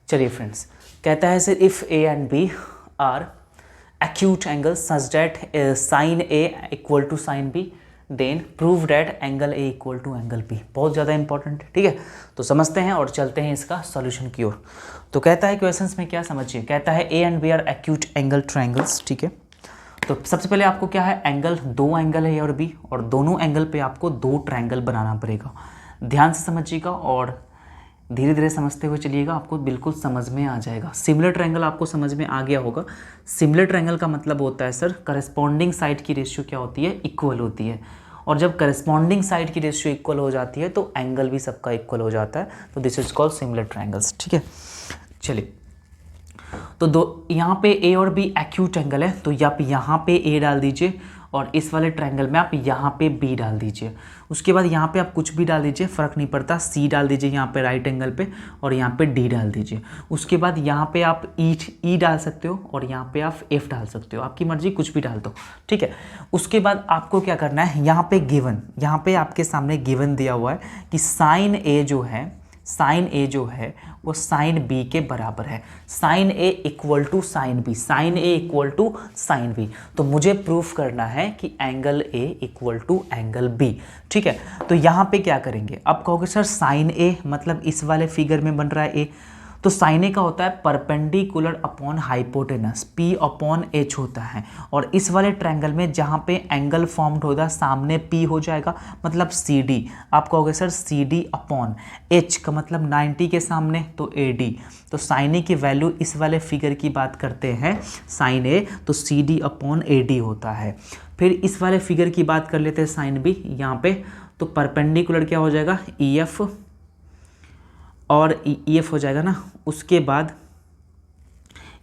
चलिए फ्रेंड्स, कहता है sir if A and B are acute angle such that sin A equal to sin B then prove that angle A equal to angle B। बहुत ज़्यादा important है, ठीक है। तो समझते हैं और चलते हैं इसका सॉल्यूशन की ओर। तो कहता है क्वेश्चंस में क्या समझिए, कहता है A and B are acute angle triangles, ठीक है। तो सबसे पहले आपको क्या है, एंगल, दो एंगल है ए और बी, और दोनों एंगल पे आपको दो ट्रायंगल बनाना पड़ेगा। ध्यान से समझिएगा और धीरे धीरे समझते हुए चलिएगा, आपको बिल्कुल समझ में आ जाएगा। सिमिलर ट्रायंगल आपको समझ में आ गया होगा। सिमिलर ट्रायंगल का मतलब होता है सर करस्पॉन्डिंग साइड की रेशियो क्या होती है, इक्वल होती है। और जब करस्पॉन्डिंग साइड की रेशियो इक्वल हो जाती है तो एंगल भी सबका इक्वल हो जाता है। तो this is called similar triangles, ठीक है। चलिए, तो दो यहाँ पे ए और बी एक्यूट एंगल है, तो आप यहाँ पे ए डाल दीजिए और इस वाले ट्रायंगल में आप यहाँ पे बी डाल दीजिए। उसके बाद यहाँ पे आप कुछ भी डाल दीजिए, फ़र्क नहीं पड़ता। सी डाल दीजिए यहाँ पे राइट एंगल पे और यहाँ पे डी डाल दीजिए। उसके बाद यहाँ पे आप ई डाल सकते हो और यहाँ पे आप एफ डाल सकते हो, आपकी मर्जी, कुछ भी डाल दो, ठीक है। उसके बाद आपको क्या करना है, यहाँ पे गिवन, यहाँ पे आपके सामने गिवन दिया हुआ है कि साइन ए जो है वो साइन बी के बराबर है। Sine A equal to sine B, sine A equal to sine B. तो मुझे प्रूफ करना है कि angle A equal to angle B, ठीक है। तो यहाँ पे क्या करेंगे, अब कहोगे सर साइन ए मतलब इस वाले फिगर में बन रहा है ए, तो साइन ए का होता है perpendicular upon hypotenuse, P upon H होता है। और इस वाले ट्रायंगल में जहाँ पे एंगल फॉर्म्ड होगा सामने पी हो जाएगा, मतलब सी डी। आप कहोगे sir C D upon H का मतलब 90 के सामने तो ए डी। तो साइन ए की वैल्यू इस वाले फिगर की बात करते हैं साइन ए, तो C D upon A D होता है। फिर इस वाले फिगर की बात कर लेते हैं साइन बी यहाँ पे, तो परपेंडिकुलर क्या हो जाएगा, ई एफ और ई एफ हो जाएगा ना। उसके बाद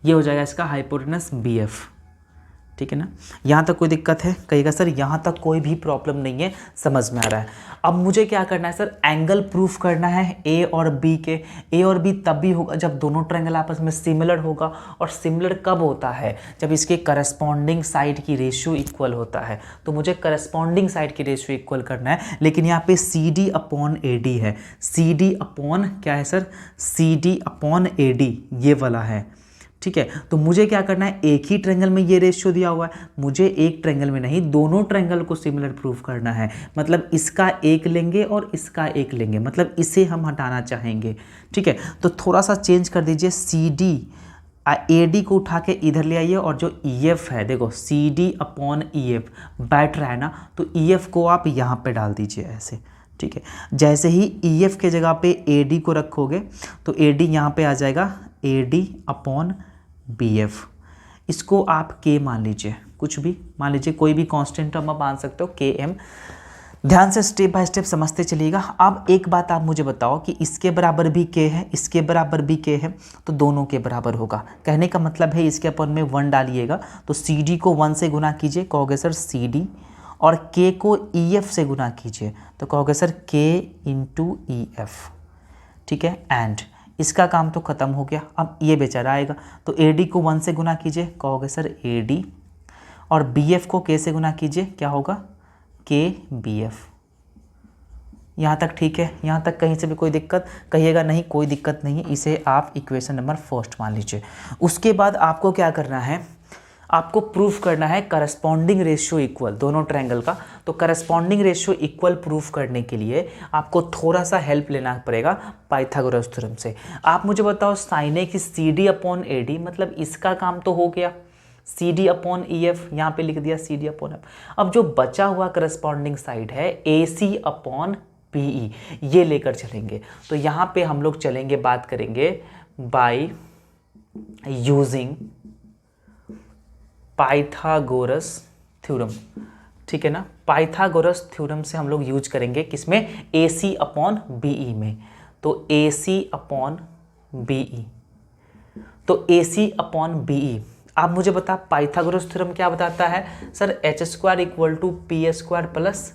ये हो जाएगा इसका हाइपोटेनस बी एफ, ठीक है ना। यहाँ तक कोई दिक्कत है, कहिएगा सर यहाँ तक कोई भी प्रॉब्लम नहीं है, समझ में आ रहा है। अब मुझे क्या करना है सर, एंगल प्रूफ करना है ए और बी के। ए और बी तब भी होगा जब दोनों ट्रायंगल आपस में सिमिलर होगा। और सिमिलर कब होता है, जब इसके करस्पॉन्डिंग साइड की रेशियो इक्वल होता है। तो मुझे करस्पॉन्डिंग साइड की रेशियो इक्वल करना है, लेकिन यहाँ पे C D upon A D है। सी डी अपॉन क्या है sir, C D upon A D ये वाला है, ठीक है। तो मुझे क्या करना है, एक ही ट्रायंगल में ये रेशियो दिया हुआ है, मुझे एक ट्रायंगल में नहीं दोनों ट्रायंगल को सिमिलर प्रूफ करना है। मतलब इसका एक लेंगे और इसका एक लेंगे, मतलब इसे हम हटाना चाहेंगे, ठीक है। तो थोड़ा सा चेंज कर दीजिए, सी डी ए डी को उठा के इधर ले आइए और जो ई एफ है, देखो C D upon E F बैठ रहा है ना, तो ई एफ को आप यहाँ पे डाल दीजिए ऐसे, ठीक है। जैसे ही ई एफ के जगह पे ए डी को रखोगे तो ए डी यहाँ पे आ जाएगा A D upon B F. इसको आप के मान लीजिए, कुछ भी मान लीजिए, कोई भी कांस्टेंट टर्म आप मान सकते हो, के एम। ध्यान से स्टेप बाय स्टेप समझते चलिएगा। अब एक बात आप मुझे बताओ कि इसके बराबर भी के है, इसके बराबर भी के है, तो दोनों के बराबर होगा। कहने का मतलब है इसके अपन में 1 डालिएगा, तो सी डी को 1 से गुना कीजिए, कहोगे सर सी डी, और के को ई एफ से गुना कीजिए, तो कहोगे सर के इंटू ई एफ, ठीक है। एंड इसका काम तो खत्म हो गया। अब ये बेचारा आएगा, तो ए डी को 1 से गुना कीजिए, कहोगे सर ए डी, और बी एफ को के से गुना कीजिए, क्या होगा, के बी एफ। यहाँ तक ठीक है, यहाँ तक कहीं से भी कोई दिक्कत, कहिएगा नहीं कोई दिक्कत नहीं, इसे आप इक्वेशन नंबर फर्स्ट मान लीजिए। उसके बाद आपको क्या करना है, आपको प्रूफ करना है करस्पॉन्डिंग रेशियो इक्वल दोनों ट्रायंगल का। तो करस्पॉन्डिंग रेशियो इक्वल प्रूफ करने के लिए आपको थोड़ा सा हेल्प लेना पड़ेगा पाइथागोरस थ्योरम से। आप मुझे बताओ साइन ए की C D upon A D, मतलब इसका काम तो हो गया, C D upon E F यहाँ पे लिख दिया, सी डी अपॉन एफ। अब जो बचा हुआ करस्पॉन्डिंग साइड है ए सी अपॉन पी ई, ये लेकर चलेंगे। तो यहाँ पे हम लोग चलेंगे, बात करेंगे बाय यूजिंग पाइथागोरस थ्योरम, ठीक है ना। पाइथागोरस थ्योरम से हम लोग यूज करेंगे किसमें, ए सी अपॉन बी ई में। तो ए सी अपॉन बी ई, तो ए सी अपॉन बी ई। आप मुझे बता पाइथागोरस थ्योरम क्या बताता है sir, H square equal to P square plus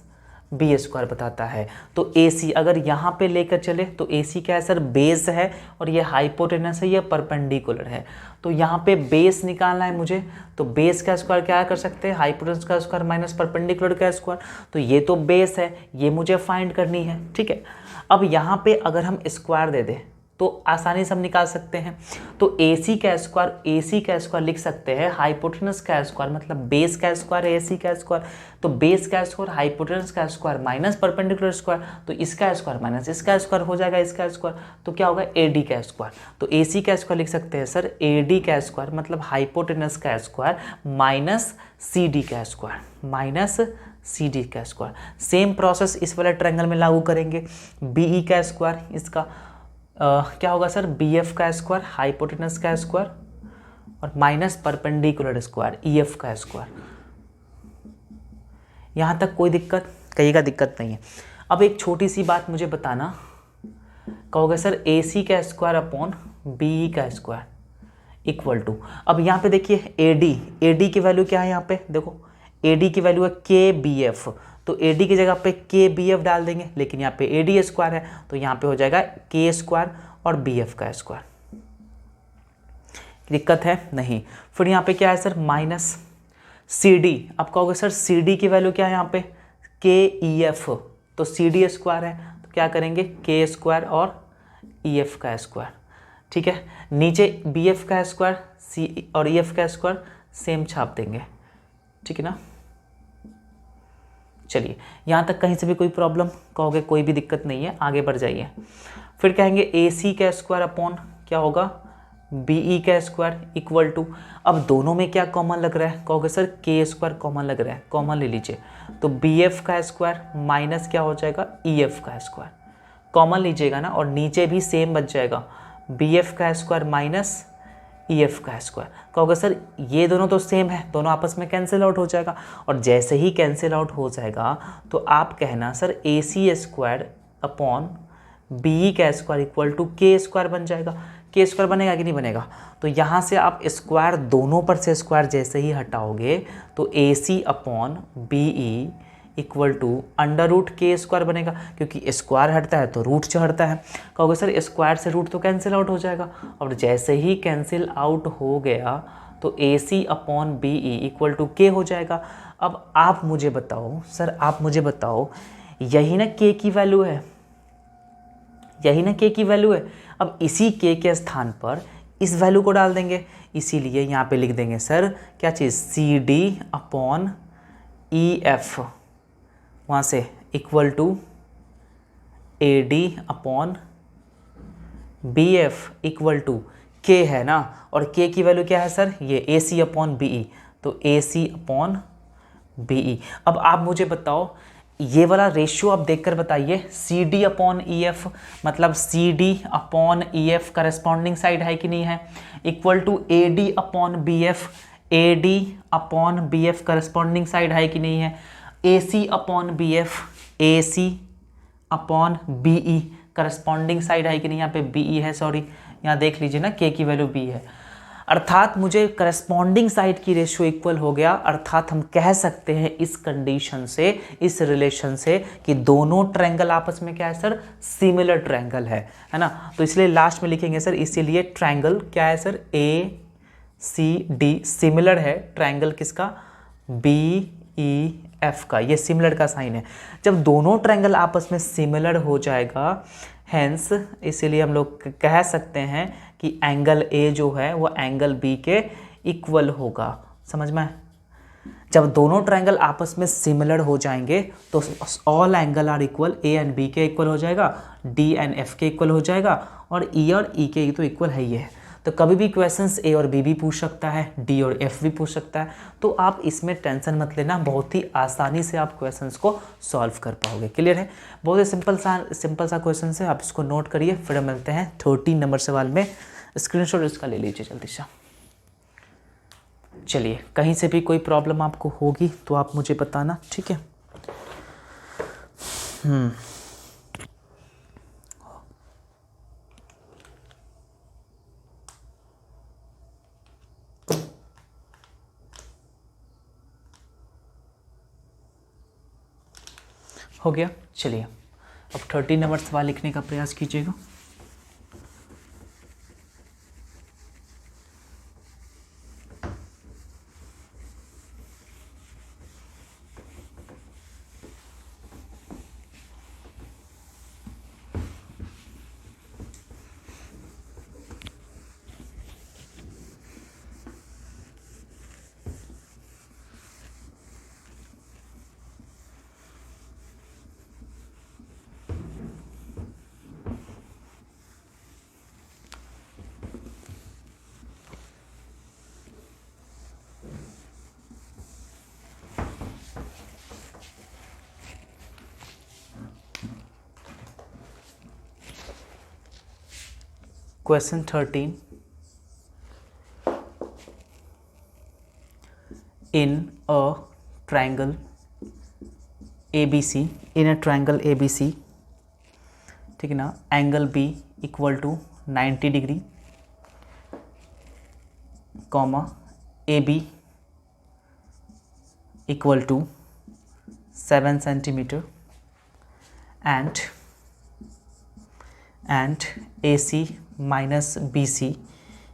B square बताता है। तो ए सी अगर यहाँ पे लेकर चले तो ए सी क्या है सर, बेस है, और ये हाइपोटेनस है, ये परपेंडिकुलर है। तो यहाँ पे बेस निकालना है मुझे, तो बेस का स्क्वायर क्या कर सकते हैं, हाइपोटेनस का स्क्वायर माइनस परपेंडिकुलर का स्क्वायर। तो ये तो बेस है, ये मुझे फाइंड करनी है, ठीक है। अब यहाँ पे अगर हम स्क्वायर दे दें तो आसानी से हम निकाल सकते हैं। तो AC का स्क्वायर लिख सकते हैं हाइपोटेनस का स्क्वायर मतलब बेस का स्क्वायर है AC का स्क्वायर। तो बेस का स्क्वायर हाइपोटेनस का स्क्वायर माइनस परपेंडिकुलर स्क्वायर, तो इसका स्क्वायर माइनस इसका स्क्वायर हो जाएगा इसका स्क्वायर, तो क्या होगा AD का स्क्वायर। तो AC का स्क्वायर लिख सकते हैं सर AD का स्क्वायर मतलब हाइपोटेनस का स्क्वायर माइनस CD का स्क्वायर, माइनस CD का स्क्वायर। सेम प्रोसेस इस वाले ट्रायंगल में लागू करेंगे। BE का स्क्वायर इसका क्या होगा सर BF का स्क्वायर हाइपोटेनस का स्क्वायर और माइनस परपेंडिकुलर स्क्वायर EF का स्क्वायर। यहाँ तक कोई दिक्कत, कहिएगा दिक्कत नहीं है। अब एक छोटी सी बात मुझे बताना, कहोगे सर AC का स्क्वायर अपॉन BE का स्क्वायर इक्वल टू, अब यहाँ पे देखिए AD की वैल्यू क्या है, यहाँ पे देखो AD की वैल्यू है KBF, तो AD की जगह पे KBF डाल देंगे, लेकिन यहाँ पे AD स्क्वायर है तो यहाँ पे हो जाएगा K स्क्वायर और BF का स्क्वायर। दिक्कत है नहीं। फिर यहाँ पे क्या है सर माइनस CD, आप कहोगे सर CD की वैल्यू क्या है यहाँ पे KEF, तो CD स्क्वायर है तो क्या करेंगे K स्क्वायर और EF का स्क्वायर, ठीक है। नीचे BF का स्क्वायर C और EF का स्क्वायर सेम छाप देंगे, ठीक है ना। चलिए यहाँ तक कहीं से भी कोई प्रॉब्लम, कहोगे कोई भी दिक्कत नहीं है, आगे बढ़ जाइए। फिर कहेंगे AC का स्क्वायर अपॉन क्या होगा BE का स्क्वायर इक्वल टू, अब दोनों में क्या कॉमन लग रहा है, कहोगे सर K स्क्वायर कॉमन लग रहा है, कॉमन ले लीजिए, तो BF का स्क्वायर माइनस क्या हो जाएगा EF का स्क्वायर, कॉमन लीजिएगा ना, और नीचे भी सेम बच जाएगा BF का स्क्वायर माइनस EF का स्क्वायर। कहोगे सर ये दोनों तो सेम है, दोनों आपस में कैंसिल आउट हो जाएगा, और जैसे ही कैंसिल आउट हो जाएगा तो आप कहना sir AC square upon BE का square equal to K square बन जाएगा। K स्क्वायर बनेगा कि नहीं बनेगा, तो यहाँ से आप स्क्वायर दोनों पर से स्क्वायर जैसे ही हटाओगे तो AC upon BE equal to under root K square बनेगा, क्योंकि स्क्वायर हटता है तो रूट चढ़ता है। कहोगे सर स्क्वायर से रूट तो कैंसिल आउट हो जाएगा, और जैसे ही कैंसिल आउट हो गया तो AC upon BE equal to K हो जाएगा। अब आप मुझे बताओ सर, आप मुझे बताओ, यही ना K की वैल्यू है, यही ना K की वैल्यू है। अब इसी K के स्थान पर इस वैल्यू को डाल देंगे, इसीलिए यहाँ पे लिख देंगे सर क्या चीज़ CD अपॉन EF, वहाँ से equal to AD upon BF equal to K है ना, और K की वैल्यू क्या है सर ये AC अपॉन BE, तो AC अपॉन BE। अब आप मुझे बताओ ये वाला रेशियो आप देखकर बताइए, CD अपॉन EF मतलब CD upon EF corresponding side है कि नहीं है, equal to AD upon BF, AD upon BF corresponding side है कि नहीं है, AC upon BF, AC upon BE corresponding side है कि नहीं, यहाँ पे BE है, सॉरी यहाँ देख लीजिए ना K की वैल्यू B है, अर्थात मुझे करस्पॉन्डिंग साइड की रेशियो इक्वल हो गया, अर्थात हम कह सकते हैं इस कंडीशन से, इस रिलेशन से कि दोनों ट्रायंगल आपस में क्या है सर सिमिलर ट्रायंगल है ना। तो इसलिए लास्ट में लिखेंगे सर, इसीलिए ट्रायंगल क्या है सर ACD सिमिलर है, ट्रायंगल किसका BEF का, ये सिमिलर का साइन है। जब दोनों ट्रायंगल आपस में सिमिलर हो जाएगा, हेंस इसीलिए हम लोग कह सकते हैं कि एंगल A जो है वो एंगल B के इक्वल होगा। समझ में, जब दोनों ट्रायंगल आपस में सिमिलर हो जाएंगे तो all angle are equal, A and B के इक्वल हो जाएगा, D एंड F के इक्वल हो जाएगा, और E और E के तो इक्वल है ही है। तो कभी भी क्वेश्चंस A और B भी पूछ सकता है, D और F भी पूछ सकता है, तो आप इसमें टेंशन मत लेना, बहुत ही आसानी से आप क्वेश्चंस को सॉल्व कर पाओगे। क्लियर है, बहुत ही सिंपल सा क्वेश्चन है, आप इसको नोट करिए। फिर मिलते हैं 13 नंबर सवाल में, स्क्रीनशॉट इसका ले लीजिए जल्दी से। चलिए कहीं से भी कोई प्रॉब्लम आपको होगी तो आप मुझे बताना, ठीक है। हो गया, चलिए अब 13 नंबर सवाल लिखने का प्रयास कीजिएगा। Question 13, in a triangle ABC, in a triangle ABC, ठीक है ना, angle B equal to 90 degree, comma AB equal to 7 centimetre and AC minus BC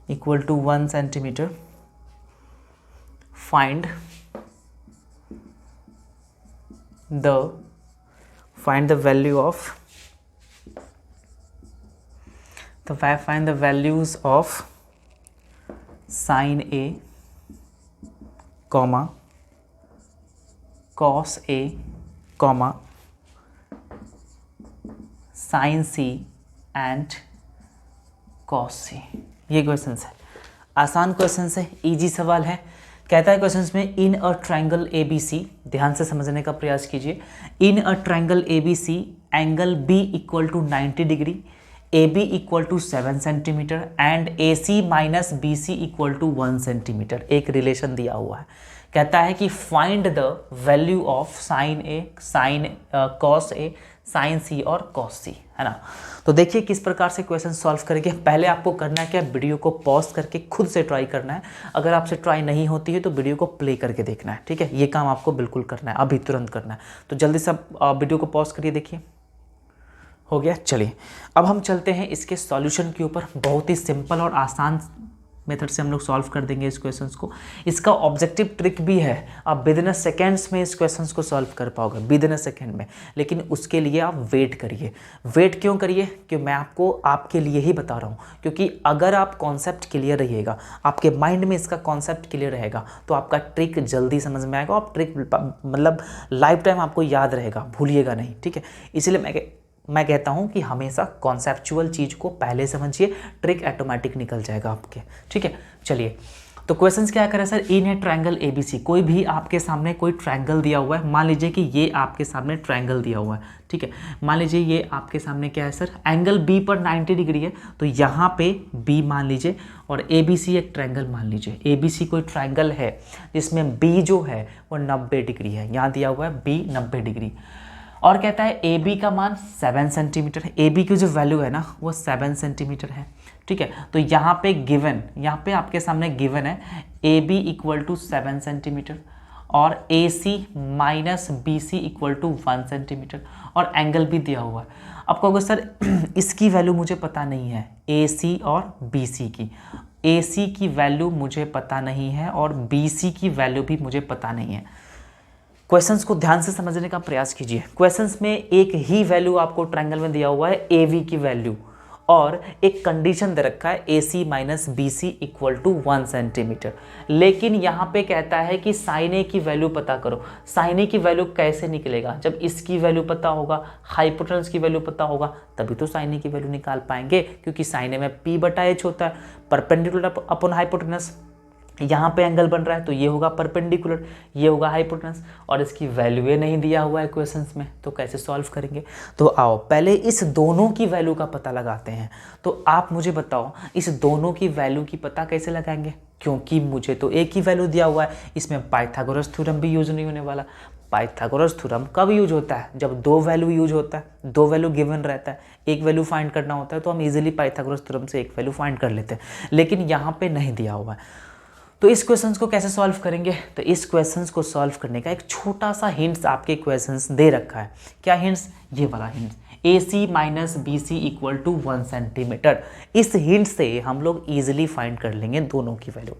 equal to 1 centimeter. Find the value of find the values of sin A, comma cos A, comma sin C and cos C। ये question है, आसान question है, easy सवाल है। कहता है question में इन a triangle ABC, ध्यान से समझने का प्रयास कीजिए। In a triangle ABC angle B equal to 90 degree, AB equal to 7 centimetre and AC minus BC equal to 1 centimetre. एक रिलेशन दिया हुआ है, कहता है कि find the value of sine A, sine cos A, sine C और cos सी, है ना। तो देखिए किस प्रकार से क्वेश्चन सॉल्व करेंगे। पहले आपको करना है क्या, वीडियो को पॉज करके खुद से ट्राई करना है। अगर आपसे ट्राई नहीं होती है तो वीडियो को प्ले करके देखना है, ठीक है। ये काम आपको बिल्कुल करना है, अभी तुरंत करना है। तो जल्दी से वीडियो को पॉज करिए, देखिए हो गया। चलिए अब हम चलते हैं इसके सॉल्यूशन के ऊपर। बहुत ही सिंपल और आसान मेथड से हम लोग सॉल्व कर देंगे इस क्वेश्चंस को। इसका ऑब्जेक्टिव ट्रिक भी है, आप विद इन सेकेंड्स में इस क्वेश्चंस को सॉल्व कर पाओगे, विद इन सेकेंड में। लेकिन उसके लिए आप वेट करिए। वेट क्यों करिए, कि मैं आपको आपके लिए ही बता रहा हूँ। क्योंकि अगर आप कॉन्सेप्ट क्लियर रहिएगा, आपके माइंड में इसका कॉन्सेप्ट क्लियर रहेगा, तो आपका ट्रिक जल्दी समझ में आएगा। आप ट्रिक मतलब लाइफ टाइम आपको याद रहेगा, भूलिएगा नहीं, ठीक है। इसलिए मैं कहता हूं कि हमेशा कॉन्सेप्चुअल चीज़ को पहले समझिए, ट्रिक ऑटोमेटिक निकल जाएगा आपके, ठीक है। चलिए तो क्वेश्चंस क्या करें सर, इन है ट्रायंगल ABC। कोई भी आपके सामने कोई ट्रायंगल दिया हुआ है, मान लीजिए कि ये आपके सामने ट्रायंगल दिया हुआ है, ठीक है। मान लीजिए ये आपके सामने क्या है सर, एंगल B पर 90 डिग्री है, तो यहाँ पे B मान लीजिए और ABC एक ट्रायंगल मान लीजिए। ABC कोई ट्रायंगल है जिसमें B जो है वो 90 डिग्री है, यहाँ दिया हुआ है B 90 डिग्री। और कहता है AB का मान 7 सेंटीमीटर है। AB की जो वैल्यू है ना वो 7 सेंटीमीटर है, ठीक है। तो यहाँ पे गिवन, यहाँ पे आपके सामने गिवन है AB इक्वल टू 7 सेंटीमीटर और AC minus BC equal to 1 centimetre और एंगल भी दिया हुआ है। अब कहोगे सर इसकी वैल्यू मुझे पता नहीं है, AC और BC की। AC की वैल्यू मुझे पता नहीं है और BC की वैल्यू भी मुझे पता नहीं है। क्वेश्चंस को ध्यान से समझने का प्रयास कीजिए। क्वेश्चंस में एक ही वैल्यू आपको ट्रायंगल में दिया हुआ है, AB की वैल्यू, और एक कंडीशन दे रखा है AC minus BC equal to 1 centimetre. लेकिन यहाँ पे कहता है कि साइन A की वैल्यू पता करो। साइन A की वैल्यू कैसे निकलेगा, जब इसकी वैल्यू पता होगा, हाइपोटेनस की वैल्यू पता होगा, तभी तो साइन A की वैल्यू निकाल पाएंगे। क्योंकि साइन A में P/H होता है, परपेंडिकुलर अपॉन हाइपोटेनस। यहाँ पे एंगल बन रहा है तो ये होगा परपेंडिकुलर, ये होगा हाइपोटेनस, और इसकी वैल्यू ये नहीं दिया हुआ है क्वेश्चंस में, तो कैसे सॉल्व करेंगे। तो आओ पहले इस दोनों की वैल्यू का पता लगाते हैं। तो आप मुझे बताओ इस दोनों की वैल्यू की पता कैसे लगाएंगे, क्योंकि मुझे तो एक ही वैल्यू दिया हुआ है, इसमें पाइथागोरस थ्योरम भी यूज नहीं होने वाला। पाइथागोरस थ्योरम कब यूज होता है, जब दो वैल्यू यूज होता है, दो वैल्यू गिवन रहता है, एक वैल्यू फाइंड करना होता है, तो हम इजीली पाइथागोरस थ्योरम से एक वैल्यू फाइंड कर लेते हैं। लेकिन यहाँ पे नहीं दिया हुआ है, तो इस क्वेश्चंस को कैसे सॉल्व करेंगे। तो इस क्वेश्चंस को सॉल्व करने का एक छोटा सा हिंट्स आपके क्वेश्चंस दे रखा है। क्या हिंट्स, ये वाला hints, AC minus BC equal to 1 centimetre. इस हिंट से हम लोग इजीली फाइंड कर लेंगे दोनों की वैल्यू।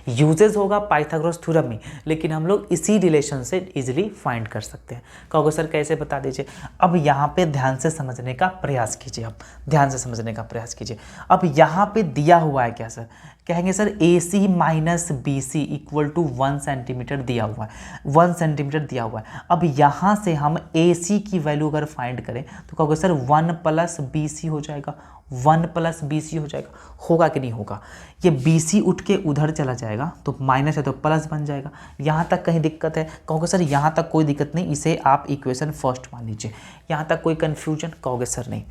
यूजेस होगा पाइथागोरस थ्योरम में, लेकिन हम लोग इसी रिलेशन से इजीली फाइंड कर सकते हैं। कहोगे सर कैसे, बता दीजिए। अब यहाँ पे ध्यान से समझने का प्रयास कीजिए, आप ध्यान से समझने का प्रयास कीजिए। अब यहाँ पे दिया हुआ है क्या सर, कहेंगे sir AC minus BC equal to 1 centimetre दिया हुआ है, 1 सेंटीमीटर दिया हुआ है। अब यहाँ से हम AC की वैल्यू अगर फाइंड करें तो कहोगे सर 1 प्लस BC हो जाएगा, 1 प्लस BC हो जाएगा, होगा कि नहीं होगा? ये BC उठ के उधर चला जाएगा तो माइनस है तो प्लस बन जाएगा। यहाँ तक कहीं दिक्कत है? कहोगे सर यहाँ तक कोई दिक्कत नहीं, इसे आप इक्वेशन फर्स्ट मान लीजिए। यहाँ तक कोई कन्फ्यूजन? कहोगे सर नहीं।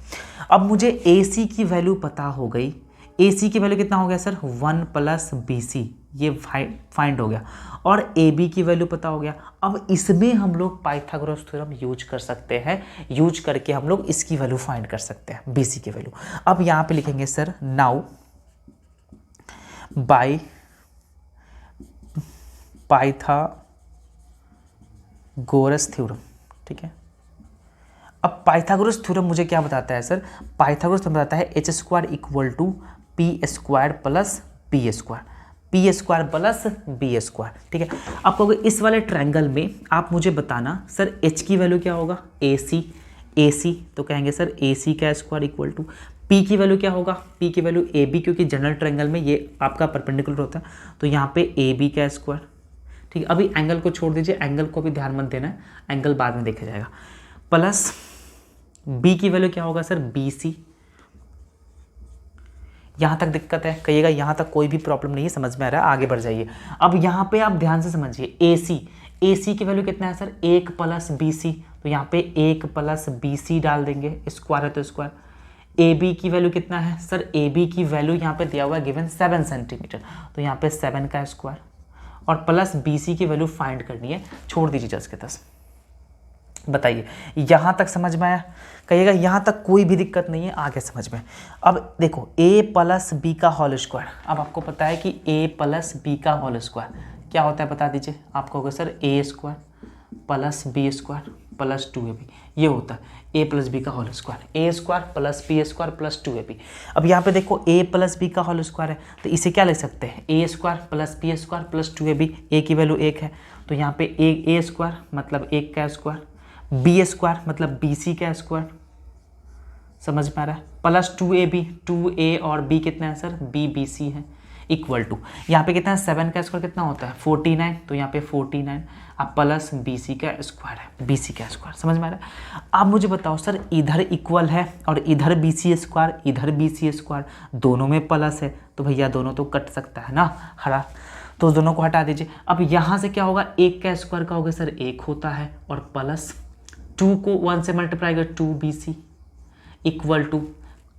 अब मुझे AC की वैल्यू पता हो गई। AC की वैल्यू कितना हो गया सर? 1 प्लस BC, ये फाइंड हो गया। और AB की वैल्यू पता हो गया। अब इसमें हम लोग पाइथागोरस थ्योरम यूज कर सकते हैं, यूज करके हम लोग इसकी वैल्यू फाइंड कर सकते हैं, BC की वैल्यू। अब यहाँ पे लिखेंगे sir now by Pythagoras theorem, ठीक है। अब पाइथागोरस थ्योरम मुझे क्या बताता है सर? पाइथागोरस थ्योरम बताता है h square equal to P square plus B square, P square plus B square, ठीक है। अब कहोगे इस वाले ट्रायंगल में आप मुझे बताना सर h की वैल्यू क्या होगा? AC, तो कहेंगे सर AC का स्क्वायर इक्वल टू P की वैल्यू क्या होगा? P की वैल्यू AB, क्योंकि जनरल ट्रायंगल में ये आपका परपेंडिकुलर होता है तो यहाँ पे AB का स्क्वायर, ठीक है। अभी एंगल को छोड़ दीजिए, एंगल को भी ध्यान मत देना है, एंगल बाद में देखा जाएगा। प्लस B की वैल्यू क्या होगा सर? BC। यहाँ तक दिक्कत है? कहिएगा यहाँ तक कोई भी प्रॉब्लम नहीं है, समझ में आ रहा है, आगे बढ़ जाइए। अब यहाँ पे आप ध्यान से समझिए, AC की वैल्यू कितना है सर? 1 प्लस BC, तो यहाँ पे 1 प्लस BC डाल देंगे, स्क्वायर है तो स्क्वायर। AB की वैल्यू कितना है सर? AB की वैल्यू यहाँ पे दिया हुआ है गिवन 7 सेंटीमीटर, तो यहाँ पे 7 का स्क्वायर, और प्लस BC की वैल्यू फाइंड करनी है। छोड़ दीजिए 10 के 10। बताइए यहाँ तक समझ में आया? कहिएगा यहाँ तक कोई भी दिक्कत नहीं है, आगे समझ में। अब देखो A प्लस बी का होल स्क्वायर, अब आपको पता है कि A प्लस बी का होल स्क्वायर क्या होता है बता दीजिए। आप कहोगे sir A square plus B square plus 2AB, ये होता है A प्लस बी का whole square, A square plus B square plus 2AB। अब यहाँ पे देखो A प्लस बी का होल स्क्वायर है तो इसे क्या लिख सकते हैं? A square plus B square plus 2AB, A की वैल्यू 1 है तो यहाँ पे A स्क्वायर मतलब 1 का स्क्वायर, बी स्क्वायर मतलब BC का स्क्वायर, समझ में आ रहा है, प्लस 2AB, 2A और B कितना है सर? BC है, इक्वल टू यहाँ पे कितना है? 7 का स्क्वायर कितना होता है? 49, तो यहाँ पे 49 अब प्लस BC का स्क्वायर है, BC का स्क्वायर, समझ में आ रहा है। अब मुझे बताओ सर इधर इक्वल है और इधर BC स्क्वायर, इधर BC स्क्वायर, दोनों में प्लस है तो भैया दोनों तो कट सकता है ना, हरा, तो दोनों को हटा दीजिए। अब यहाँ से क्या होगा? 1 का स्क्वायर का होगा सर 1 होता है, और प्लस 2 को 1 से मल्टीप्लाई कर 2BC इक्वल टू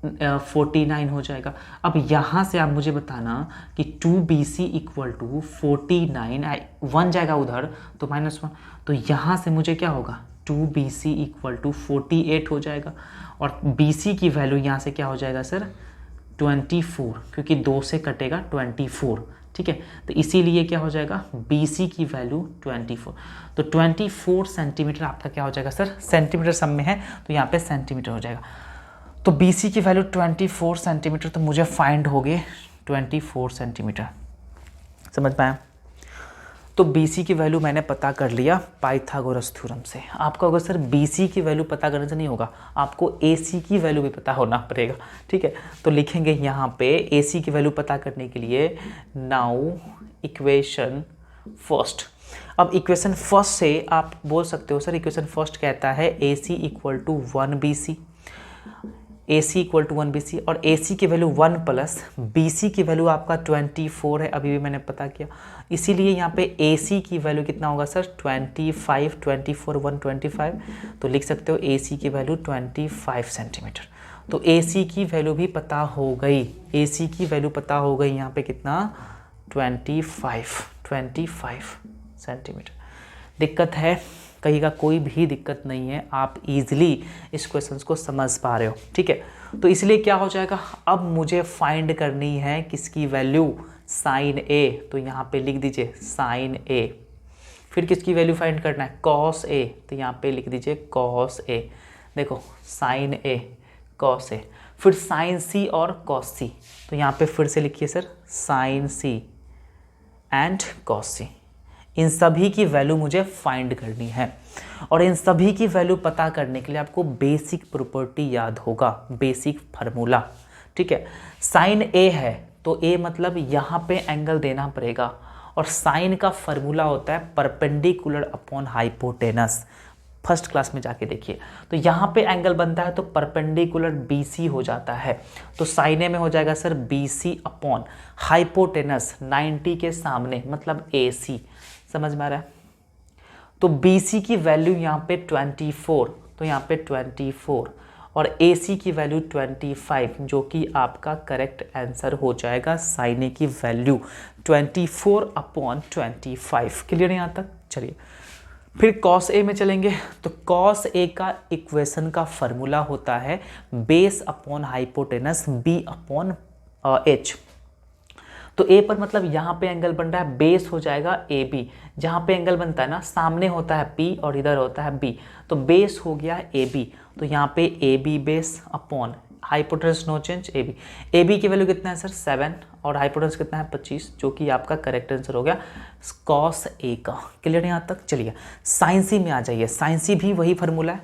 49 हो जाएगा। अब यहाँ से आप मुझे बताना कि 2BC इक्वल टू 49, 1 जाएगा उधर तो -1, तो यहाँ से मुझे क्या होगा? 2BC इक्वल टू 48 हो जाएगा, और BC की वैल्यू यहाँ से क्या हो जाएगा सर? 24, क्योंकि 2 से कटेगा 24, ठीक है। तो इसीलिए क्या हो जाएगा? BC की वैल्यू 24, तो 24 सेंटीमीटर आपका क्या हो जाएगा सर? सेंटीमीटर सम में है तो यहाँ पे सेंटीमीटर हो जाएगा। तो BC की वैल्यू 24 सेंटीमीटर, तो मुझे फाइंड हो गए 24 सेंटीमीटर, समझ पाया? तो BC की वैल्यू मैंने पता कर लिया पाइथागोरस थ्योरम से। आपका होगा सर BC की वैल्यू पता करने से नहीं होगा, आपको AC की वैल्यू भी पता होना पड़ेगा, ठीक है। तो लिखेंगे यहाँ पे AC की वैल्यू पता करने के लिए नाउ इक्वेशन फर्स्ट। अब इक्वेशन फर्स्ट से आप बोल सकते हो सर इक्वेशन फर्स्ट कहता है AC equal to 1BC, AC equal to 1BC, और AC की वैल्यू 1 प्लस BC की वैल्यू आपका 24 है, अभी भी मैंने पता किया, इसीलिए यहाँ पे AC की वैल्यू कितना होगा सर? 25, 24, 125, तो लिख सकते हो AC की वैल्यू 25 सेंटीमीटर। तो AC की वैल्यू भी पता हो गई, AC की वैल्यू पता हो गई यहाँ पे कितना? 25 सेंटीमीटर। दिक्कत है? कहिएगा कोई भी दिक्कत नहीं है, आप इजीली इस क्वेश्चंस को समझ पा रहे हो, ठीक है। तो इसलिए क्या हो जाएगा? अब मुझे फाइंड करनी है किसकी वैल्यू? साइन A, तो यहाँ पे लिख दीजिए साइन A। फिर किसकी वैल्यू फाइंड करना है? कॉस A, तो यहाँ पे लिख दीजिए कॉस A। देखो साइन A कॉस A, फिर साइन C और कॉस C, तो यहाँ पे फिर से लिखिए sir sine C and cos C। इन सभी की वैल्यू मुझे फाइंड करनी है, और इन सभी की वैल्यू पता करने के लिए आपको बेसिक प्रॉपर्टी याद होगा, बेसिक फार्मूला, ठीक है। साइन A है तो A मतलब यहाँ पे एंगल देना पड़ेगा, और साइन का फार्मूला होता है perpendicular upon hypotenuse, first class में जाके देखिए। तो यहाँ पे एंगल बनता है तो परपेंडिकुलर BC हो जाता है, तो साइन ए में हो जाएगा सर BC अपॉन हाइपोटेनस 90 के सामने मतलब AC। समझ में आ रहा है? तो BC की वैल्यू यहाँ पे 24, तो यहाँ पे 24 और AC की वैल्यू 25, जो कि आपका करेक्ट आंसर हो जाएगा। साइन ए की वैल्यू 24 अपॉन 25। क्लियर है यहाँ तक? चलिए फिर कॉस ए में चलेंगे। तो कॉस ए का इक्वेशन का फॉर्मूला होता है base upon hypotenuse B upon H। तो ए पर मतलब यहाँ पे एंगल बन रहा है, बेस हो जाएगा AB। जहाँ पे एंगल बनता है ना, सामने होता है P और इधर होता है B, तो बेस हो गया AB। तो यहाँ पे AB base upon hypotenuse no change AB की वैल्यू कितना है सर 7 और हाइपोटेनस कितना है 25, जो कि आपका करेक्ट आंसर हो गया कॉस ए का। क्लियर है यहाँ तक? चलिए साइन सी में आ जाइए। साइन सी भी वही फार्मूला है,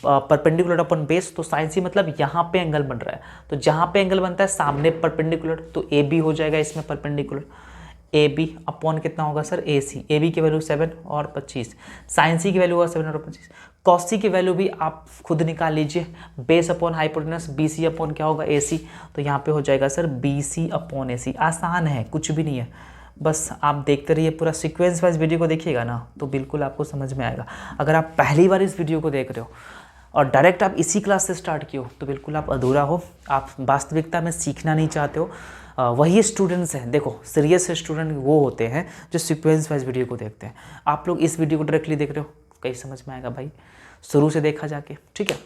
परपेंडिकुलर अपन बेस। तो साइन सी मतलब यहाँ पे एंगल बन रहा है, तो जहाँ पे एंगल बनता है सामने परपेंडिकुलर, तो ए बी हो जाएगा इसमें परपेंडिकुलर। ए बी अपॉन कितना होगा sir A C. A B की वैल्यू 7 और 25, साइन सी की वैल्यू होगा 7 और 25। कॉस सी की वैल्यू भी आप खुद निकाल लीजिए, base upon hypotenuse B C upon क्या होगा ए सी। तो यहाँ पे हो जाएगा sir B C upon A C. आसान है, कुछ भी नहीं है, बस आप देखते रहिए, पूरा सीक्वेंस वाइज वीडियो को देखिएगा ना तो बिल्कुल आपको समझ में आएगा। अगर आप पहली बार इस वीडियो को देख रहे हो और डायरेक्ट आप इसी क्लास से स्टार्ट किए हो तो बिल्कुल आप अधूरा हो, आप वास्तविकता में सीखना नहीं चाहते हो। वही स्टूडेंट्स हैं, देखो सीरियस स्टूडेंट वो होते हैं जो सीक्वेंस वाइज वीडियो को देखते हैं। आप लोग इस वीडियो को डायरेक्टली देख रहे हो, कहीं समझ में आएगा भाई? शुरू से देखा जाके, ठीक है?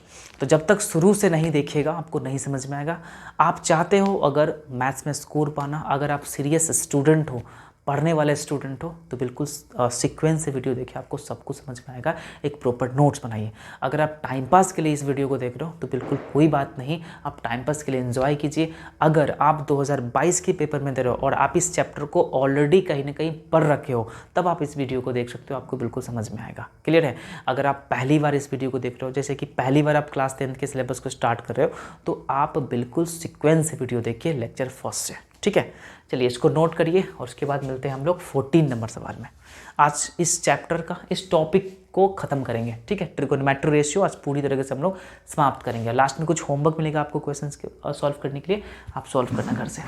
तो जब तक शुरू से नहीं देखिएगा आपको नहीं समझ में आएगा। आप चाहते हो अगर मैथ्स में स्कोर पाना, अगर आप सीरियस स्टूडेंट हो, पढ़ने वाले स्टूडेंट हो, तो बिल्कुल सीक्वेंस से वीडियो देखिए, आपको सब कुछ समझ में आएगा। एक प्रॉपर नोट्स बनाइए। अगर आप टाइम पास के लिए इस वीडियो को देख रहे हो तो बिल्कुल कोई बात नहीं, आप टाइम पास के लिए एंजॉय कीजिए। अगर आप 2022 के पेपर में दे रहे हो और आप इस चैप्टर को ऑलरेडी कहीं ना कहीं पढ़ रखे हो, तब आप इस वीडियो को देख सकते हो, आपको बिल्कुल समझ में आएगा। क्लियर है? अगर आप पहली बार इस वीडियो को देख रहे हो, जैसे कि पहली बार आप क्लास 10th के सिलेबस को स्टार्ट कर रहे हो, तो आप बिल्कुल सीक्वेंस से वीडियो देखिए लेक्चर फर्स्ट से, ठीक है? चलिए इसको नोट करिए और उसके बाद मिलते हैं हम लोग 14 नंबर सवाल में। आज इस चैप्टर का इस टॉपिक को ख़त्म करेंगे, ठीक है? ट्रिगोनोमेट्री रेशियो आज पूरी तरीके से हम लोग समाप्त करेंगे। लास्ट में कुछ होमवर्क मिलेगा आपको क्वेश्चंस के सॉल्व करने के लिए, आप सॉल्व करना घर से।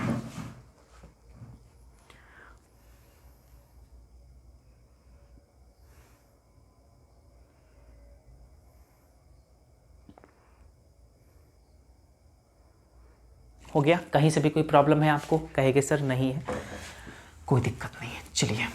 हो गया? कहीं से भी कोई प्रॉब्लम है आपको? कहेंगे सर नहीं है, कोई दिक्कत नहीं है। चलिए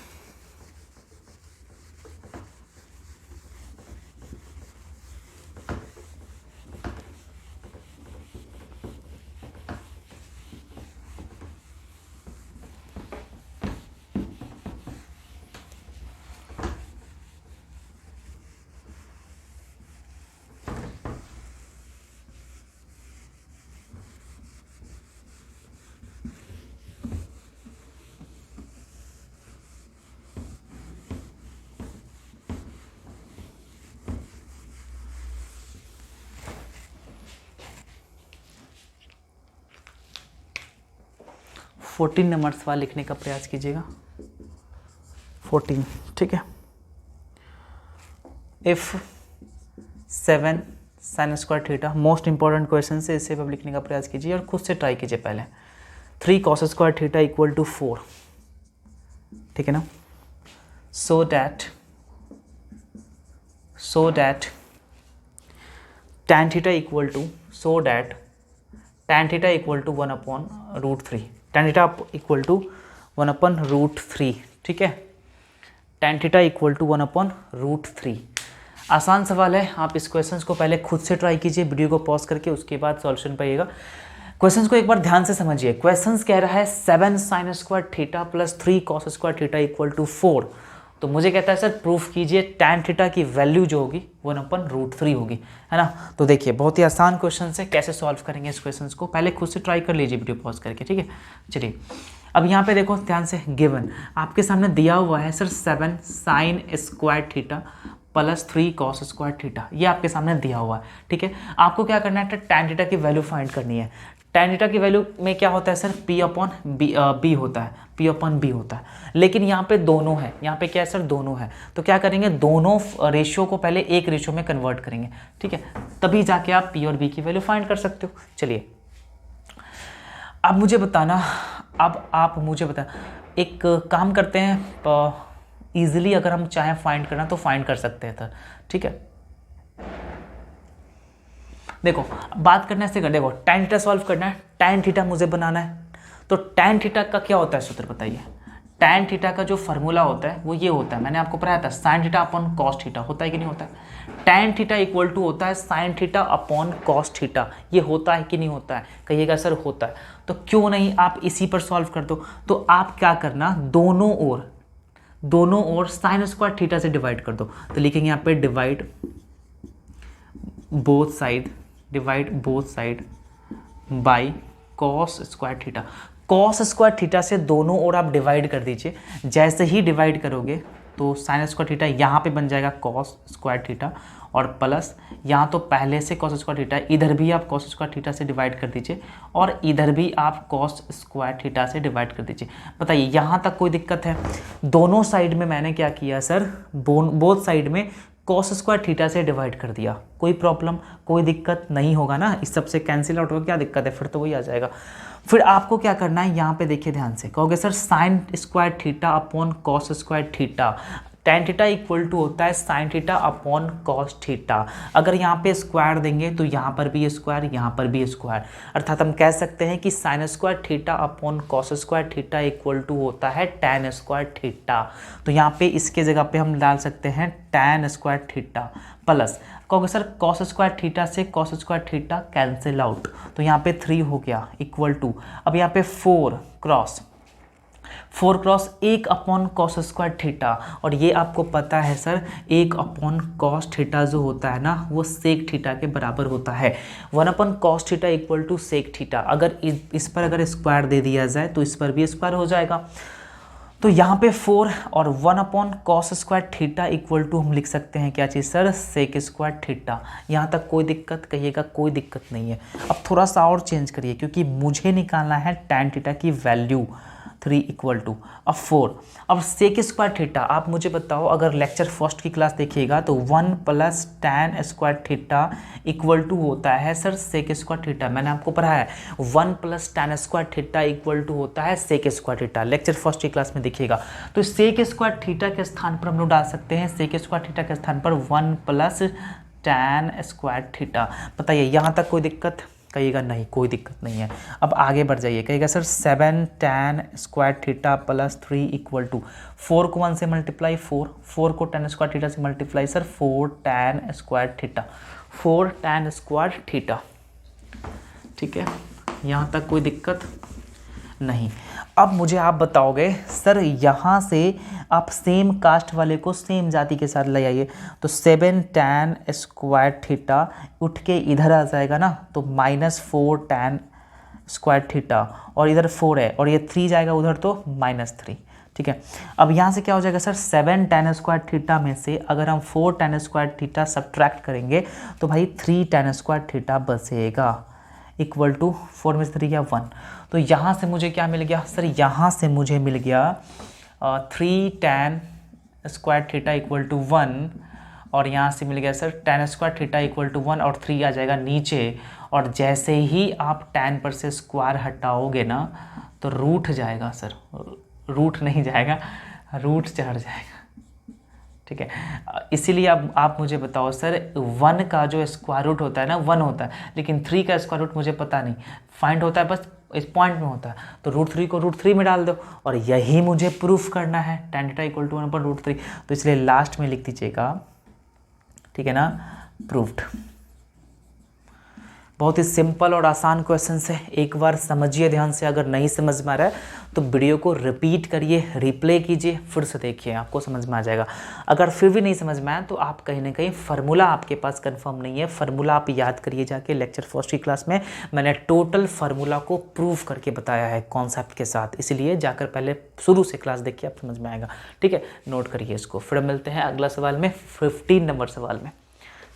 फोर्टीन नंबर सवाल लिखने का प्रयास कीजिएगा। 14, ठीक है? If 7 sine square theta, most important question से इसे अब लिखने का प्रयास कीजिए और खुद से ट्राई कीजिए पहले। 3 cos square theta equal to 4, ठीक है ना? So that tan theta equal to, so that tan theta equal to 1 upon root 3, tan theta equal to 1 upon root 3, ठीक है? tan theta equal to 1 upon root 3। आसान सवाल है, आप इस क्वेश्चंस को पहले खुद से ट्राई कीजिए, वीडियो को पॉज करके, उसके बाद सॉल्यूशन पाइएगा। क्वेश्चंस को एक बार ध्यान से समझिए। क्वेश्चंस कह रहा है 7 sine square theta plus 3 cos square theta equal to 4। तो मुझे कहता है सर प्रूफ कीजिए tan थीटा की वैल्यू जो होगी 1 अपन रूट 3 होगी, है ना? तो देखिए बहुत ही आसान क्वेश्चन है, कैसे सॉल्व करेंगे इस क्वेश्चन को पहले खुद से ट्राई कर लीजिए वीडियो पॉज करके, ठीक है? चलिए अब यहाँ पे देखो ध्यान से, गिवन आपके सामने दिया हुआ है sir 7 sine square theta plus 3 cos square theta, ये आपके सामने दिया हुआ है, ठीक है? आपको क्या करना है, tan थीटा की वैल्यू फाइंड करनी है। tan थीटा की वैल्यू में क्या होता है सर, P अपॉन बी होता है, P अपन B होता है। लेकिन यहाँ पे दोनों है, यहाँ पे क्या है सर, दोनों है, तो क्या करेंगे, दोनों रेशियो को पहले एक रेशियो में कन्वर्ट करेंगे, ठीक है, तभी जाके आप P और B की वैल्यू फाइंड कर सकते हो। चलिए अब मुझे बताना, अब आप मुझे बता, एक काम करते हैं, ईजिली अगर हम चाहें फाइंड करना तो फाइंड कर सकते हैं सर, ठीक है। देखो बात करने से कर, देखो tan थीटा सॉल्व करना है, tan थीटा मुझे बनाना है, तो tan थीटा का क्या होता है सूत्र बताइए। tan थीटा का जो फॉर्मूला होता है वो ये होता है, मैंने आपको पढ़ाया था, sin theta upon cos theta, होता है कि नहीं होता है। tan थीटा इक्वल टू होता है sin theta upon cos theta, ये होता है कि नहीं होता है, कहिएगा सर होता है। तो क्यों नहीं आप इसी पर सॉल्व कर दो। तो आप क्या करना, दोनों ओर साइन स्क्वायर थीटा से डिवाइड कर दो, तो लिखेंगे यहाँ पे divide both side by cos square theta. Cos square theta से दोनों ओर आप डिवाइड कर दीजिए, जैसे ही डिवाइड करोगे तो साइन स्क्वायर थीटा यहाँ पे बन जाएगा कॉस स्क्वायर थीटा, और प्लस यहाँ तो पहले से कॉस स्क्वायर थीटा, इधर भी आप कॉस स्क्वायर थीटा से डिवाइड कर दीजिए, और इधर भी आप कॉस स्क्वायर थीटा से डिवाइड कर दीजिए। बताइए यहाँ तक कोई दिक्कत है। दोनों साइड में मैंने क्या किया सर, बोथ साइड में कॉस स्क्वायर थीटा से डिवाइड कर दिया, कोई प्रॉब्लम, कोई दिक्कत नहीं होगा ना, इस सबसे कैंसिल आउट होगा, क्या दिक्कत है, फिर तो वही आ जाएगा। फिर आपको क्या करना है, यहाँ पे देखिए ध्यान से, कहोगे sir sine square theta upon cos square theta, tan theta equal to होता है sine theta upon cos theta. अगर यहाँ पे स्क्वायर देंगे तो यहाँ पर भी स्क्वायर, यहाँ पर भी स्क्वायर, अर्थात हम कह सकते हैं कि sine square theta upon cos square theta equal to होता है tan स्क्वायर थीटा। तो यहाँ पे इसके जगह पे हम डाल सकते हैं tan स्क्वायर थीटा प्लस, कहोगे सर कॉस स्क्वायर थीटा से cos square theta cancel out, तो यहाँ पे 3 हो गया इक्वल टू, अब यहाँ पे 4 cross 1 upon cos square theta, और ये आपको पता है सर 1 अपॉन कॉस थीटा जो होता है ना वो सेक थीटा के बराबर होता है। 1 upon cos theta equal to sec theta, अगर इस पर अगर स्क्वायर दे दिया जाए तो इस पर भी स्क्वायर हो जाएगा। तो यहाँ पे 4 और 1 upon cos square theta equal to हम लिख सकते हैं क्या चीज़ सर, सेक स्क्वायर थीटा। यहाँ तक कोई दिक्कत, कहिएगा कोई दिक्कत नहीं है। अब थोड़ा सा और चेंज करिए, क्योंकि मुझे निकालना है tan थीटा की वैल्यू, 3 इक्वल टू अब 4। अब सेक स्क्वायर थीटा, आप मुझे बताओ, अगर लेक्चर फर्स्ट की क्लास देखिएगा तो 1 plus tan square theta equal to होता है सर सेक स्क्वायर थीटा, मैंने आपको पढ़ाया है 1 plus tan square theta equal to होता है sec square theta, lecture first की क्लास में देखिएगा। तो सेक स्क्वायर थीटा के स्थान पर हम लोग डाल सकते हैं, सेक स्क्वायर थीटा के स्थान पर 1 प्लस tan स्क्वायर थीटा। बताइए यहाँ तक कोई दिक्कत, कहिएगा नहीं कोई दिक्कत नहीं है। अब आगे बढ़ जाइए, कहिएगा sir 7 tan square theta plus 3 equal to 4 को 1 से मल्टीप्लाई 4 को tan स्क्वायर थीटा से multiply sir 4 tan square theta, 4 tan square theta, ठीक है, यहाँ तक कोई दिक्कत नहीं। अब मुझे आप बताओगे सर यहाँ से आप सेम कास्ट वाले को सेम जाति के साथ ले आइए, तो 7 tan स्क्वायर थीटा उठ के इधर आ जाएगा ना, तो -4 tan स्क्वायर थीटा, और इधर 4 है और ये 3 जाएगा उधर तो -3, ठीक है। अब यहाँ से क्या हो जाएगा सर, 7 tan स्क्वायर थीटा में से अगर हम 4 tan स्क्वायर थीटा सब्ट्रैक्ट करेंगे तो भाई 3 tan स्क्वायर थीटा बचेगा इक्वल टू 4 में 3 या 1। तो यहाँ से मुझे क्या मिल गया सर, यहाँ से मुझे मिल गया 3 tan square theta equal to 1, और यहाँ से मिल गया sir tan square theta equal to 1, और 3 आ जाएगा नीचे, और जैसे ही आप tan पर से स्क्वायर हटाओगे ना तो रूट जाएगा सर, रूट नहीं जाएगा, रूट चढ़ जाएगा, ठीक है। इसीलिए अब आप मुझे बताओ सर 1 का जो स्क्वायर रूट होता है ना 1 होता है, लेकिन 3 का स्क्वायर रूट मुझे पता नहीं, फाइंड होता है बस इस पॉइंट में होता है, तो √3 को √3 में डाल दो, और यही मुझे प्रूफ करना है tan थीटा इक्वल टू 1/√3, तो इसलिए लास्ट में लिख दीजिएगा, ठीक है ना, प्रूफ्ड। बहुत ही सिंपल और आसान क्वेश्चन है, एक बार समझिए ध्यान से, अगर नहीं समझ में आ रहा है तो वीडियो को रिपीट करिए, रिप्ले कीजिए, फिर से देखिए, आपको समझ में आ जाएगा। अगर फिर भी नहीं समझ में आया तो आप कहीं ना कहीं फार्मूला आपके पास कंफर्म नहीं है, फार्मूला आप याद करिए जाके, लेक्चर फर्स्ट की क्लास में मैंने टोटल फार्मूला को प्रूव करके बताया है कॉन्सेप्ट के साथ, इसलिए जाकर पहले शुरू से क्लास देखिए, आप समझ में आएगा, ठीक है। नोट करिए इसको, फिर मिलते हैं अगला सवाल में, 15 नंबर सवाल में,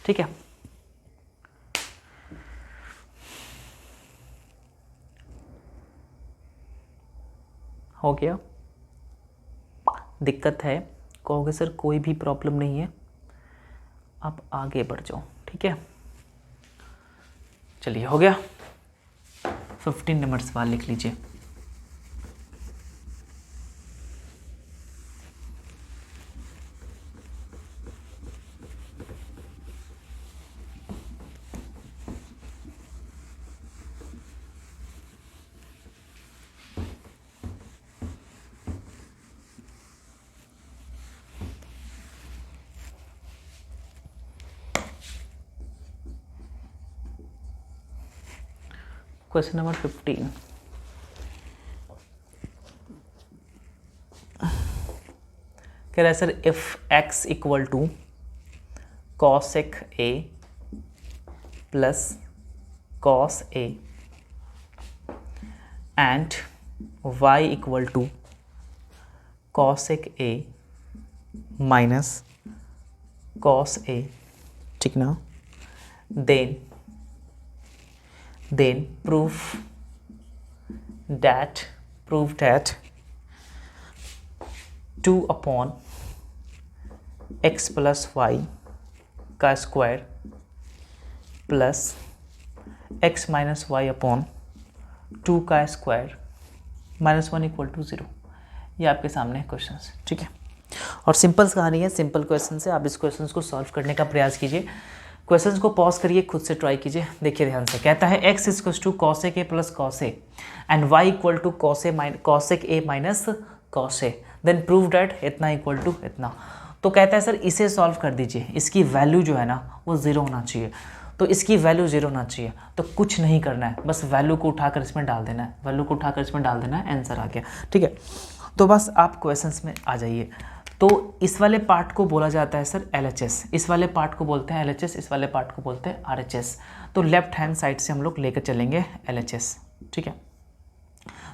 ठीक है। हो गया। दिक्कत है, कहोगे सर कोई भी प्रॉब्लम नहीं है, आप आगे बढ़ जाओ, ठीक है। चलिए हो गया। 15 नंबर सवाल लिख लीजिए। क्वेश्चन नंबर 15, कह रहा है sir if x equal to cosec A plus cos A and y equal to cosec A minus cos A, ठीक ना, then prove that 2 upon x plus y का square plus x minus Y upon 2 का square -1 equal to 0। ये आपके सामने है question, ठीक है। और सिंपल कहानी है, सिंपल क्वेश्चन है। आप इस क्वेश्चन को सॉल्व करने का प्रयास कीजिए। क्वेश्चन को पॉज करिए, खुद से ट्राई कीजिए। देखिए ध्यान से, कहता है x equal to cosec A plus cos A and y equal to cosec A minus cos A, then prove that इतना इक्वल टू इतना। तो कहता है सर इसे सॉल्व कर दीजिए, इसकी वैल्यू जो है ना वो 0 होना चाहिए। तो इसकी वैल्यू 0 होना चाहिए, तो कुछ नहीं करना है, बस वैल्यू को उठाकर इसमें डाल देना है, वैल्यू को उठाकर इसमें डाल देना है, आंसर आ गया, ठीक है। तो बस आप क्वेश्चंस में आ जाइए। तो इस वाले पार्ट को बोला जाता है सर LHS, इस वाले पार्ट को बोलते हैं LHS, इस वाले पार्ट को बोलते हैं RHS। तो लेफ्ट हैंड साइड से हम लोग लेकर चलेंगे LHS, ठीक है।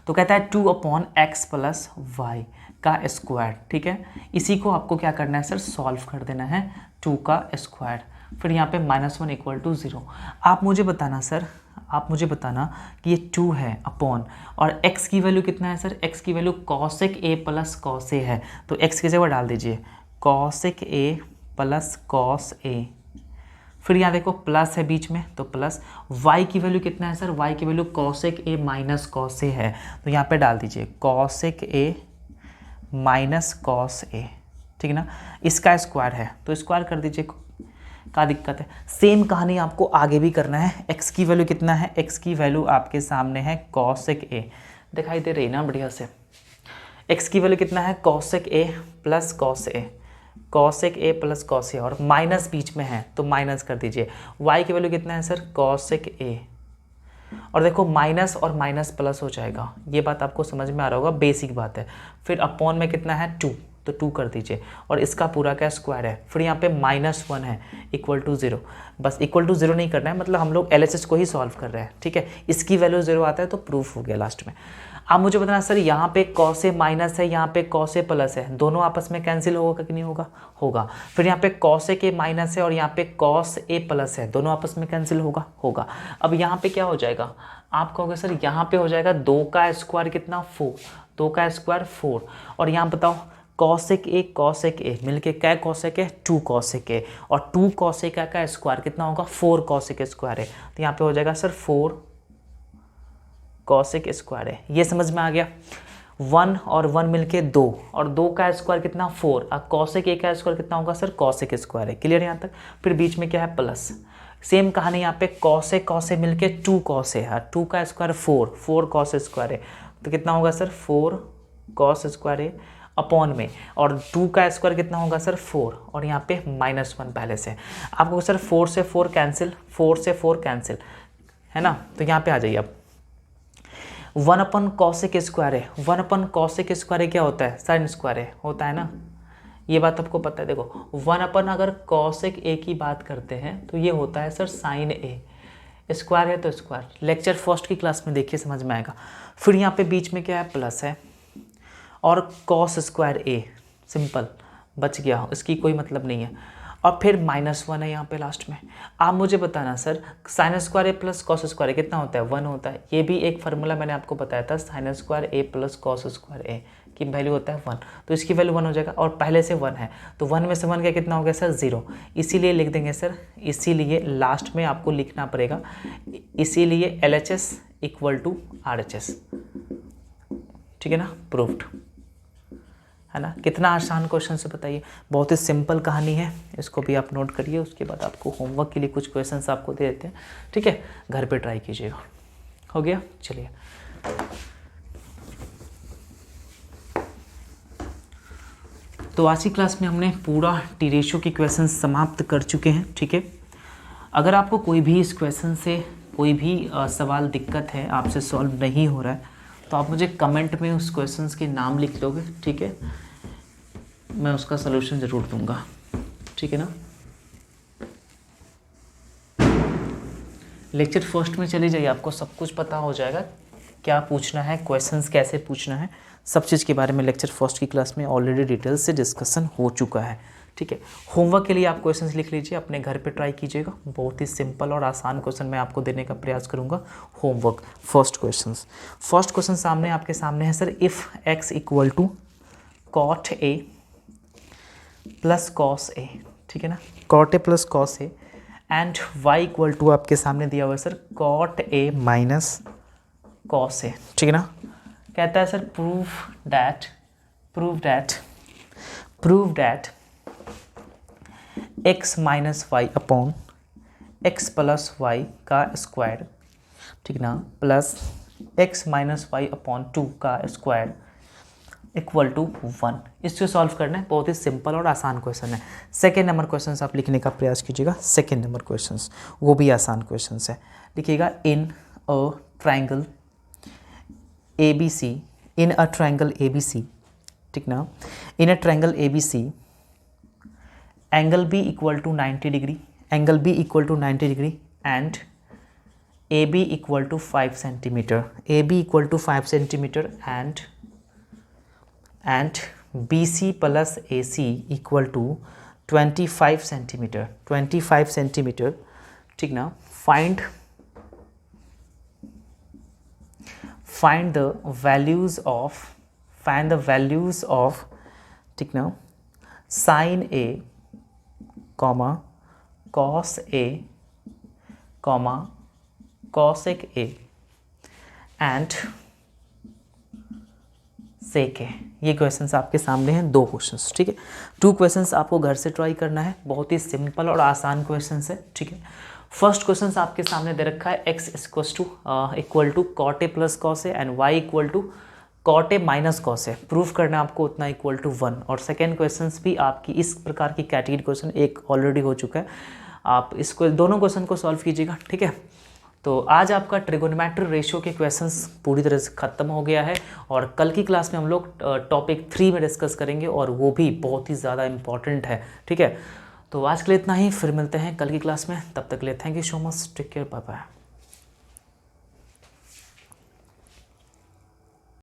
तो कहता है 2 अपॉन x प्लस वाई का स्क्वायर, ठीक है। इसी को आपको क्या करना है सर, सॉल्व कर देना है, 2 का स्क्वायर, फिर यहाँ पे -1 इक्वल टू 0। आप मुझे बताना सर, आप मुझे बताना कि ये 2 है अपॉन, और x की वैल्यू कितना है सर, x की value cosec A plus cos A है, तो x की जगह डाल दीजिए cosec A plus cos A, फिर यहाँ देखो प्लस है बीच में तो प्लस, y की वैल्यू कितना है सर, y की value cosec A minus cos A है, तो यहाँ पे डाल दीजिए cosec A minus cos A, ठीक है ना। इसका स्क्वायर है तो स्क्वायर कर दीजिए, क्या दिक्कत है। सेम कहानी आपको आगे भी करना है। x की वैल्यू कितना है, x की वैल्यू आपके सामने है कॉसेक ए, दिखाई दे रही ना बढ़िया से। x की वैल्यू कितना है, cosec A plus cos A, cosec A plus cos A, और माइनस बीच में है तो माइनस कर दीजिए। y की वैल्यू कितना है सर, कॉसेक ए, और देखो माइनस और माइनस प्लस हो जाएगा, ये बात आपको समझ में आ रहा होगा, बेसिक बात है। फिर अपॉन में कितना है 2, तो 2 कर दीजिए, और इसका पूरा क्या स्क्वायर है, फिर यहाँ पे -1 है इक्वल टू 0। बस इक्वल टू 0 नहीं करना है, मतलब हम लोग LHS को ही सॉल्व कर रहे हैं, ठीक है। इसकी वैल्यू 0 आता है तो प्रूफ हो गया लास्ट में। आप मुझे बताना सर यहाँ पे कॉस ए माइनस है, यहाँ पे कॉस ए प्लस है, दोनों आपस में कैंसिल होगा कि नहीं होगा, होगा। फिर यहाँ पे कॉस ए के माइनस है और यहाँ पे कॉस ए प्लस है, दोनों आपस में कैंसिल होगा, होगा। अब यहाँ पे क्या हो जाएगा, आप कहोगे सर यहाँ पे हो जाएगा 2 का स्क्वायर कितना 4, 2 का स्क्वायर 4, और यहाँ बताओ कॉसेक ए मिलके क्या कॉसेक है 2 कॉसेक ए, और 2 कॉसेक का स्क्वायर कितना होगा 4 कॉसेक स्क्वायर है, तो यहाँ पे हो जाएगा सर 4 कॉसेक स्क्वायर है। ये समझ में आ गया। 1 और 1 मिलके 2, और 2 का स्क्वायर कितना 4, और कॉसेक ए का स्क्वायर कितना होगा सर कॉसेक स्क्वायर है। क्लियर यहाँ तक। फिर बीच में क्या है प्लस, सेम कहानी यहाँ पे कॉसे मिलके 2 कॉसे है, 2 का स्क्वायर 4 कॉस स्क्वायर है, तो कितना होगा सर 4 कॉस स्क्वायर है अपॉन में, और 2 का स्क्वायर कितना होगा सर 4, और यहाँ पे -1 पहले से। आपको सर 4 से 4 कैंसिल, 4 से 4 कैंसिल है ना, तो यहाँ पे आ जाइए आप। 1 अपन कॉसेक स्क्वायर है, 1 अपन कॉसेक स्क्वायर क्या होता है, साइन स्क्वायर है, होता है ना, ये बात आपको पता है। देखो 1 अपन अगर कॉसेक ए की बात करते हैं तो ये होता है सर साइन ए, स्क्वायर है तो स्क्वायर, लेक्चर फर्स्ट की क्लास में देखिए समझ में आएगा। फिर यहाँ पे बीच में क्या है प्लस है, और कॉस स्क्वायर ए, सिंपल बच गया, इसकी कोई मतलब नहीं है। और फिर -1 है यहाँ पे लास्ट में। आप मुझे बताना सर sin स्क्वायर ए प्लस कॉस स्क्वायर ए कितना होता है, 1 होता है। ये भी एक फार्मूला मैंने आपको बताया था, sin स्क्वायर ए प्लस कॉस स्क्वायर ए की वैल्यू होता है 1, तो इसकी वैल्यू 1 हो जाएगा और पहले से 1 है, तो 1 में से 1 का कितना हो गया सर 0, इसीलिए लिख देंगे सर, इसीलिए लास्ट में आपको लिखना पड़ेगा, इसीलिए LHS इक्वल टू RHS, ठीक है ना, प्रूव्ड, है ना। कितना आसान क्वेश्चन से बताइए, बहुत ही सिंपल कहानी है, इसको भी आप नोट करिए। उसके बाद आपको होमवर्क के लिए कुछ क्वेश्चंस आपको दे देते हैं, ठीक है, घर पे ट्राई कीजिएगा। हो गया, चलिए तो आज की क्लास में हमने पूरा टी रेशियो के क्वेश्चन समाप्त कर चुके हैं, ठीक है। अगर आपको कोई भी इस क्वेश्चन से कोई भी सवाल दिक्कत है, आपसे सॉल्व नहीं हो रहा है, तो आप मुझे कमेंट में उस क्वेश्चंस के नाम लिख दोगे, ठीक है, मैं उसका सलूशन ज़रूर दूंगा, ठीक है ना। लेक्चर फर्स्ट में चले जाइए, आपको सब कुछ पता हो जाएगा, क्या पूछना है, क्वेश्चंस कैसे पूछना है, सब चीज़ के बारे में लेक्चर फर्स्ट की क्लास में ऑलरेडी डिटेल से डिस्कशन हो चुका है, ठीक है। होमवर्क के लिए आप क्वेश्चंस लिख लीजिए, अपने घर पे ट्राई कीजिएगा, बहुत ही सिंपल और आसान क्वेश्चन मैं आपको देने का प्रयास करूंगा। होमवर्क फर्स्ट क्वेश्चन सामने आपके सामने है sir, if x equal to cot A plus cos A, ठीक है ना, cot A plus cos A and y equal to आपके सामने दिया हुआ है sir cot A minus cos A, ठीक है ना। कहता है sir prove that x minus Y upon x plus y का स्क्वायर, ठीक ना, plus x minus Y upon 2 का स्क्वायर इक्वल टू 1। इसको सॉल्व करना है, बहुत ही सिंपल और आसान क्वेश्चन है। सेकेंड नंबर क्वेश्चन आप लिखने का प्रयास कीजिएगा, सेकेंड नंबर क्वेश्चन वो भी आसान क्वेश्चन है। लिखिएगा in a triangle ABC, in a triangle ABC, ठीक ना, in a triangle ABC angle B equal to 90 degree, angle B equal to 90 degree and AB equal to 5 centimetre, AB equal to 5 centimetre and BC plus AC equal to 25 centimetre, 25 centimetre, ठीक ना। Find the values of ठीक ना sine A comma cos A comma cosec A and sec ए। ये questions आपके सामने हैं, 2 questions, ठीक है। 2 क्वेश्चंस आपको घर से ट्राई करना है, बहुत ही सिंपल और आसान क्वेश्चंस है, ठीक है। फर्स्ट क्वेश्चन आपके सामने दे रखा है x equal to cot A plus cos A and y equal to cot A minus cos A. Proof करना आपको उतना इक्वल टू 1। और सेकेंड क्वेश्चन भी आपकी इस प्रकार की कैटेगरी क्वेश्चन एक ऑलरेडी हो चुका है, आप इसको दोनों क्वेश्चन को सॉल्व कीजिएगा, ठीक है। तो आज आपका ट्रिगोनोमेट्री रेशियो के क्वेश्चंस पूरी तरह से ख़त्म हो गया है और कल की क्लास में हम लोग टॉपिक 3 में डिस्कस करेंगे और वो भी बहुत ही ज़्यादा इम्पॉर्टेंट है, ठीक है। तो आज के लिए इतना ही, फिर मिलते हैं कल की क्लास में, तब तक के लिए thank you so much, take care, bye bye.